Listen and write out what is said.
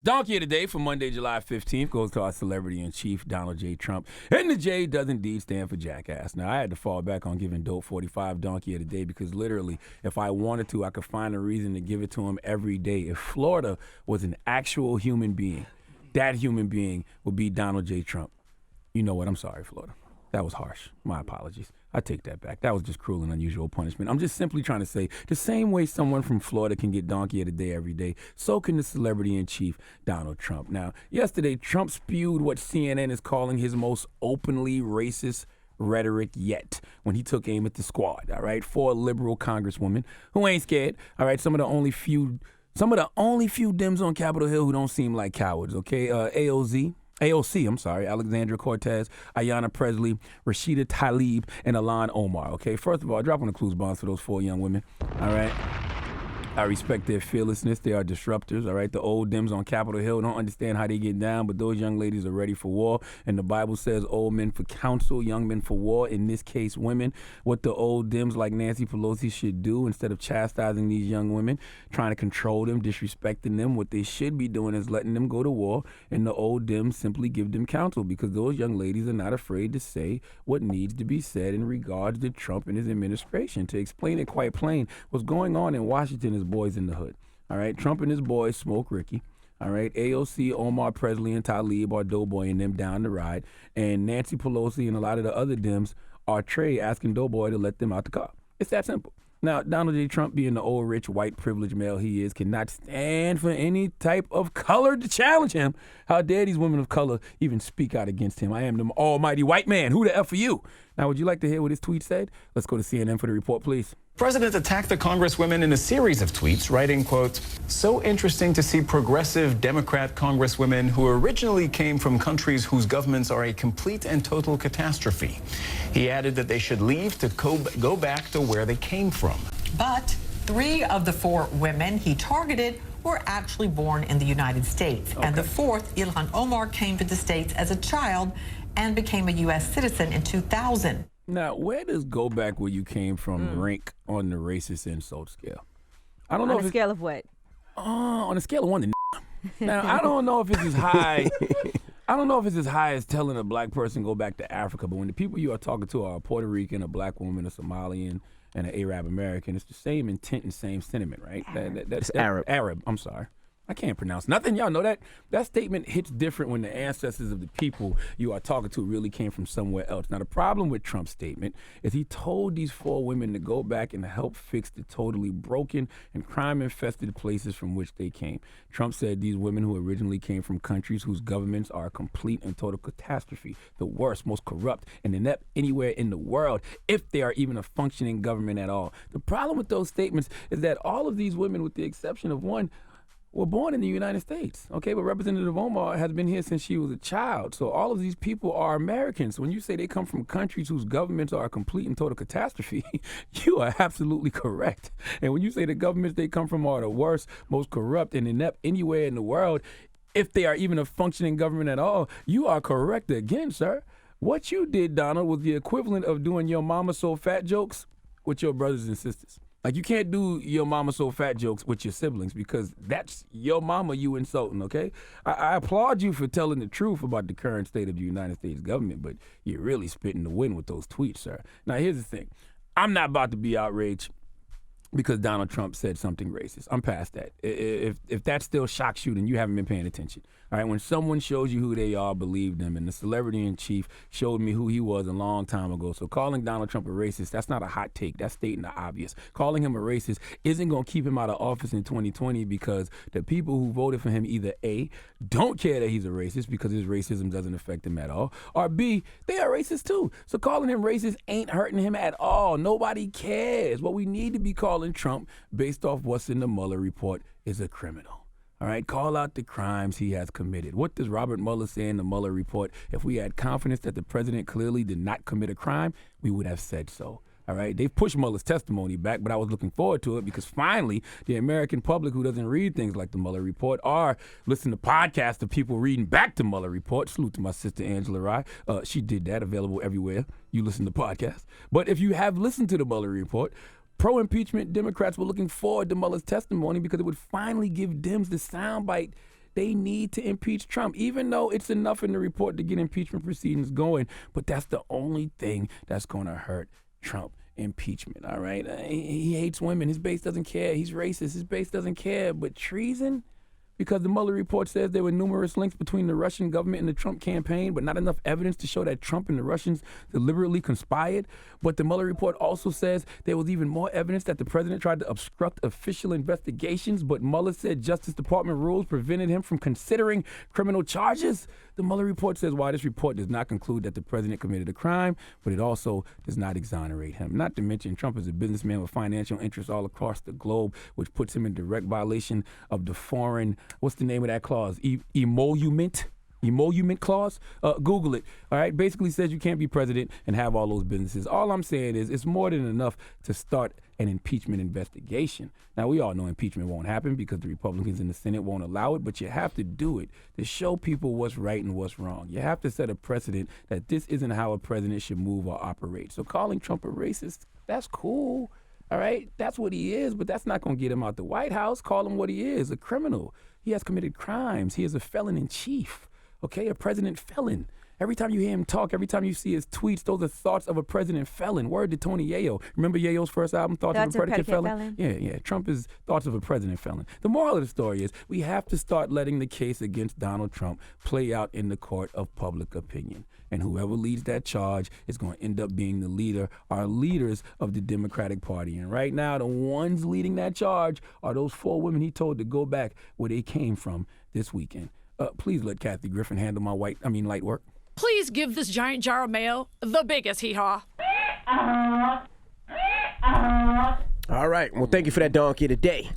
Donkey of the day for Monday, July 15th goes to our celebrity in chief, Donald J. Trump. And the J does indeed stand for jackass. Now, I had to fall back on giving Dope 45 Donkey of the day because literally, if I wanted to, I could find a reason to give it to him every day. If Florida was an actual human being, that human being would be Donald J. Trump. You know what? I'm sorry, Florida. That was harsh. My apologies. I take that back. That was just cruel and unusual punishment. I'm just simply trying to say the same way someone from Florida can get Donkey of the Day every day, so can the celebrity in chief, Donald Trump. Now, yesterday, Trump spewed what CNN is calling his most openly racist rhetoric yet when he took aim at the squad, all right? 4 liberal congresswomen who ain't scared, all right? Some of the only few Dems on Capitol Hill who don't seem like cowards, okay? AOC, Alexandra Cortez, Ayanna Presley, Rashida Tlaib, and Ilhan Omar, okay? First of all, drop on the clues bombs for those 4 young women, all right? I respect their fearlessness. They are disruptors, all right? The old Dems on Capitol Hill don't understand how they get down, but those young ladies are ready for war. And the Bible says old men for counsel, young men for war, in this case, women. What the old Dems like Nancy Pelosi should do instead of chastising these young women, trying to control them, disrespecting them, what they should be doing is letting them go to war, and the old Dems simply give them counsel because those young ladies are not afraid to say what needs to be said in regards to Trump and his administration. To explain it quite plain, what's going on in Washington is boys in the hood. All right, Trump and his boys smoke Ricky. All right, AOC, Omar Presley, and Tlaib are Doughboy and them down the ride. And Nancy Pelosi and a lot of the other Dems are Trey asking Doughboy to let them out the car. It's that simple. Now, Donald J. Trump, being the old, rich, white, privileged male he is, cannot stand for any type of color to challenge him. How dare these women of color even speak out against him? I am the almighty white man. Who the F are you? Now, would you like to hear what his tweet said? Let's go to CNN for the report, please. President attacked the congresswomen in a series of tweets, writing, quote, "So interesting to see progressive Democrat congresswomen who originally came from countries whose governments are a complete and total catastrophe." He added that they should leave to go back to where they came from. But 3 of the 4 women he targeted were actually born in the United States. Okay. And the 4th, Ilhan Omar, came to the States as a child and became a U.S. citizen in 2000. Now, where does go back where you came from rank on the racist insult scale? I don't know. On a scale of what? On a scale of 1 to Now, I don't know if it's as high. I don't know if it's as high as telling a black person go back to Africa, but when the people you are talking to are a Puerto Rican, a black woman, a Somalian, and an Arab American, it's the same intent and same sentiment, right? That's Arab. Arab, I'm sorry. I can't pronounce nothing. Y'all know that. That statement hits different when the ancestors of the people you are talking to really came from somewhere else. Now, the problem with Trump's statement is he told these 4 women to go back and help fix the totally broken and crime-infested places from which they came. Trump said these women who originally came from countries whose governments are a complete and total catastrophe, the worst, most corrupt, and inept anywhere in the world, if they are even a functioning government at all. The problem with those statements is that all of these women, with the exception of one, were born in the United States, okay? But Representative Omar has been here since she was a child. So all of these people are Americans. When you say they come from countries whose governments are a complete and total catastrophe, you are absolutely correct. And when you say the governments they come from are the worst, most corrupt, and inept anywhere in the world, if they are even a functioning government at all, you are correct again, sir. What you did, Donald, was the equivalent of doing your mama so fat jokes with your brothers and sisters. Like, you can't do your mama so fat jokes with your siblings because that's your mama you insulting, okay? I applaud you for telling the truth about the current state of the United States government, but you're really spitting the wind with those tweets, sir. Now, here's the thing. I'm not about to be outraged because Donald Trump said something racist. I'm past that. If that still shocks you, then you haven't been paying attention. All right, when someone shows you who they are, believe them. And the celebrity in chief showed me who he was a long time ago. So calling Donald Trump a racist, that's not a hot take. That's stating the obvious. Calling him a racist isn't going to keep him out of office in 2020 because the people who voted for him either A, don't care that he's a racist because his racism doesn't affect him at all, or B, they are racist too. So calling him racist ain't hurting him at all. Nobody cares. What we need to be calling Trump, based off what's in the Mueller report, is a criminal. All right, call out the crimes he has committed. What does Robert Mueller say in the Mueller report? If we had confidence that the president clearly did not commit a crime, we would have said so. All right, they've pushed Mueller's testimony back, but I was looking forward to it because finally the American public who doesn't read things like the Mueller report or listen to podcasts of people reading back the Mueller report. Salute to my sister Angela Rye. She did that, available everywhere you listen to podcasts. But if you have listened to the Mueller report, pro-impeachment Democrats were looking forward to Mueller's testimony because it would finally give Dems the soundbite they need to impeach Trump, even though it's enough in the report to get impeachment proceedings going. But that's the only thing that's going to hurt Trump. Impeachment, all right? He hates women. His base doesn't care. He's racist. His base doesn't care. But treason? Because the Mueller report says there were numerous links between the Russian government and the Trump campaign, but not enough evidence to show that Trump and the Russians deliberately conspired. But the Mueller report also says there was even more evidence that the president tried to obstruct official investigations, but Mueller said Justice Department rules prevented him from considering criminal charges. The Mueller report says while this report does not conclude that the president committed a crime, but it also does not exonerate him. Not to mention Trump is a businessman with financial interests all across the globe, which puts him in direct violation of the foreign, what's the name of that clause? Emolument clause? Google it. All right. Basically says you can't be president and have all those businesses. All I'm saying is it's more than enough to start an impeachment investigation. Now, we all know impeachment won't happen because the Republicans in the Senate won't allow it, but you have to do it to show people what's right and what's wrong. You have to set a precedent that this isn't how a president should move or operate. So calling Trump a racist, that's cool. All right, that's what he is, but that's not going to get him out the White House. Call him what he is, a criminal. He has committed crimes. He is a felon in chief, okay, a president felon. Every time you hear him talk, every time you see his tweets, those are thoughts of a president felon. Word to Tony Yayo. Remember Yayo's first album, Thoughts of a Predicate Felon? Yeah. Trump is Thoughts of a President Felon. The moral of the story is we have to start letting the case against Donald Trump play out in the court of public opinion. And whoever leads that charge is going to end up being the leader, our leaders of the Democratic Party. And right now, the ones leading that charge are those 4 women he told to go back where they came from this weekend. Please let Kathy Griffin handle my light work. Please give this giant jar of mayo the biggest hee-haw. All right. Well, thank you for that donkey today.